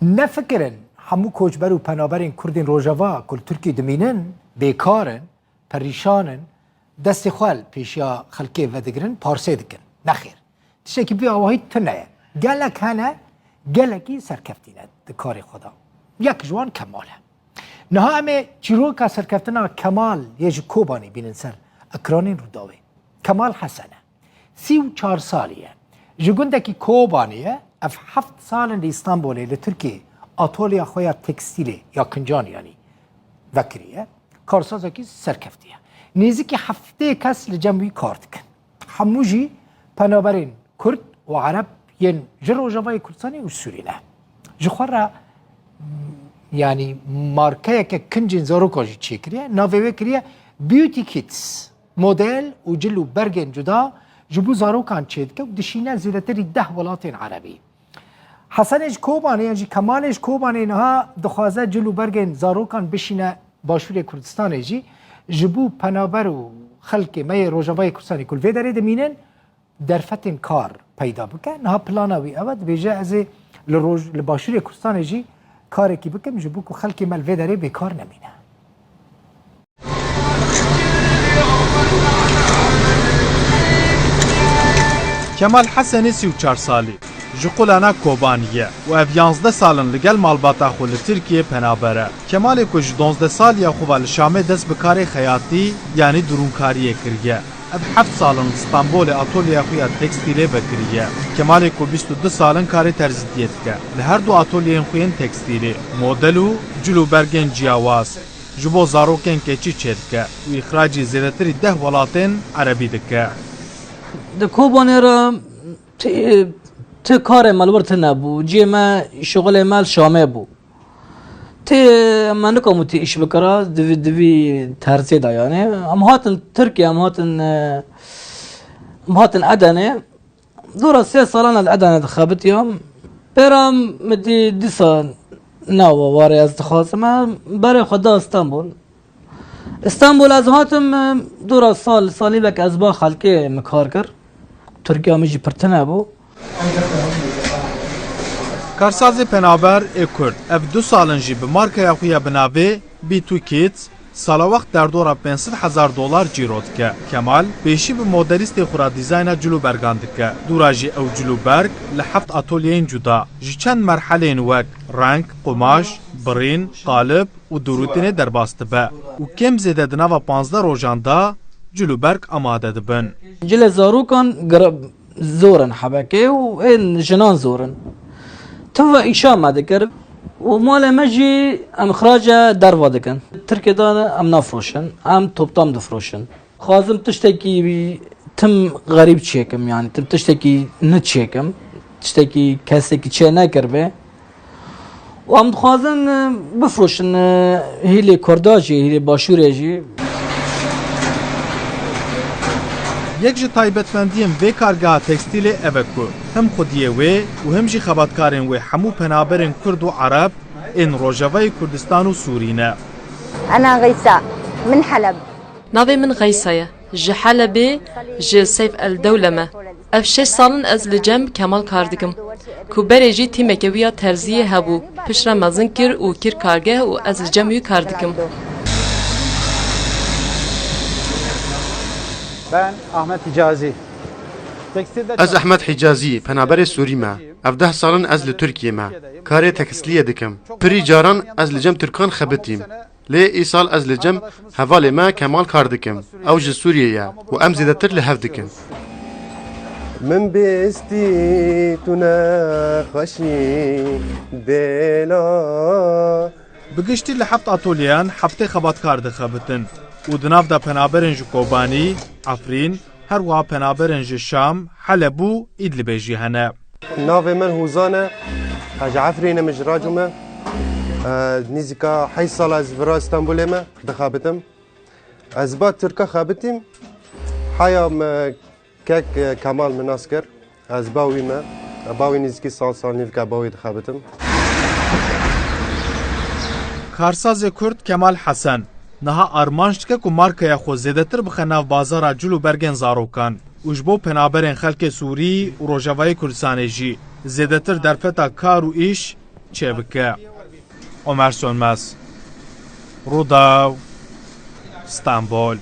نفکرن همو کوچبر و پنابرین کردین روجاوا کل ترکی دمینن بیکارن پریشانن دست خوال پیشیا خلکی و دگرن پارسه دکن نخیر تشکی بی آواهی تنه گلک هنه گلکی سرکفتینه دکار خدا یک جوان کماله نها همه چیروکا سرکفتنا کمال یه کوبانی بینن سر اکرانین رو داوه کمال حسنه 34 سالیه جگوندکی کوبانیه اف 7 سالن استانبوله لترکیه آتولیا خویا تکستیلی یا کنجان یعنی وکریه کارسازه کی سرکفتیه نیزی که هفته کس لجمعی کار دکن هموجی پنابرین کرد و عرب ین جرو جوای کردستانی و سورینه جخورا yani markaya ke kincin zarokaji çekiriye naveve kiriye beauty kits model u cilu bergen cuda jibu zarokan çedke dişine zileteri 10 ولاtin Arabi Hasan ej Kobani yani Kemal ej Kobani ha dixwaze cilu bergen zarokan bişine başure Kurdistan ejî jibu penaber û xelkê me Rojavayê Kurdistanê kul vê derê dimînin derfetên kar peyda bike niha plana wî ew dibêje ez ê li başûrê Kurdistanê jî karekî bikim ji bo ku xelkê me li vê derê bêkar nemîne. Kemal Hesenê 34 salî ji qulana Kobaniye û ev 11 salin li gel malbata xwe li Tirkiyê penaber e. Kemalê ku ji 12 saliya xwe ve li Şamê dest bi karê xeyatî yanî durûnkariyê kiriye. Ev 7 salin li Stenbolê atolyeya xwe ya tekstîlê vekiriye. Kemalê ku 22 salin karê terzîtiyê dike. Li her du atolyeyên xwe yên tekstîlê, model û cilûbergên ciyawaz ji bo zarokên keçî çêdike û îxracî zêdetirî 10 welatên Erebî dike. Di Kobanê re ti karê malbir te nebû, ciyê me şoxelê me li Şamê bû. Tê me nikamû tê îş bikira divî terziyê da yani. Em hatin Tirkiye, em hatin Edenê. Dora 3 salan li Edenê dixebitiyam. Pêra me dîsa nawa warê ez dixwazim berê xwe da İstanbul. İstanbul ez hatim dora salî vek ez ba xelkê me kar kir. Tirkiya me jî pir tune bû. Karsazê penaber ê Kurd ev 2 salin jî bi markaya xwe ya binavê B2 Kids salawext derdora $500,000 cîro dike. Kemal pêşî bi modelîstê xwe ra dîzayna cilûbergan dike. Dûra jî ew cilûberg li 7 atolyeyên cuda ji çend merhelên wek reng, qumaş, birîn, qalib û durûtînê derbas dibe û kêm zêde di nava 15 rojan da cilûberg amade dibin. Cilê zarokan zorin hebekê û ên jinan zorin. Tim ve îşa me dikir û malê me jî em ixraca derva dikin. Tirkiyeda em nafroşin, em toptan difroşin. Xwazim tiştekî tim xerîb çêkim yani tim tiştekî niçêkim, tiştekî kesekî çê nekiribe. û em dixwazin bifroşin hêlê Kurda jî, hêlê başûrê jî. Yek ji taybetmendiyên vê kargeha tekstîlê ev e ku hem xwediyê wê û hem jî xebatkarên wê hemû penaberên Kurd û Arab ên Rojavayê Kurdistan û Sûrî ne. أنا غيساء من حلب. Navê min Geysa ye. Ji Helebê ji Seyf el Dewle me. Ev 6 salin ez li cem Kemal kar dikim. Ku berê jî tîmeke wî ya terziyê hebû. Piştre mezin kir û kir kargeh û ez li cem wî kar dikim. Ben Ahmet Hicazi. Ez Ahmet Hicazi, penaberê Sûrî me. Ev 10 salin ez li Tirkiye me. Karê teksliyê dikim. Pirî caran ez li cem Tirkan xebitîm. Lê îsal ez li cem hevalê me Kemal kar dikim. Ew ji Sûriyê ye û em zêdetir li hev dikin. Min bêstî tu nexweşî dêla. Bi giştî li 7 atolyeyan 7 xebatkar dixebitin û di nav da penaberên ji Kobanî, Efrîn, her wiha penaberên ji Şam, Heleb û Îdlibê jî hene. Navê min Hûzan e, ji Efrînê min ji racû me. Nîzîka 8 sal ez vira Stenbolê me dixebitim. Ez ba Tirka xebitîm. Heya me kek Kemal min nas kir. Ez bawî me. Bawî nîzîkî sal nîvka bawî dixebitim. Karsazê Kurd Kemal Hesen niha armanc dike ku markaya xwe zêdetir bixe nav bazara cilûbergên zarokan û ji bo penaberên xelkê Sûrî û Rojavayê Kurdistanê jî zêdetir derfeta kar û îş چه بکه. عمر سلمس، روداو، استانبول.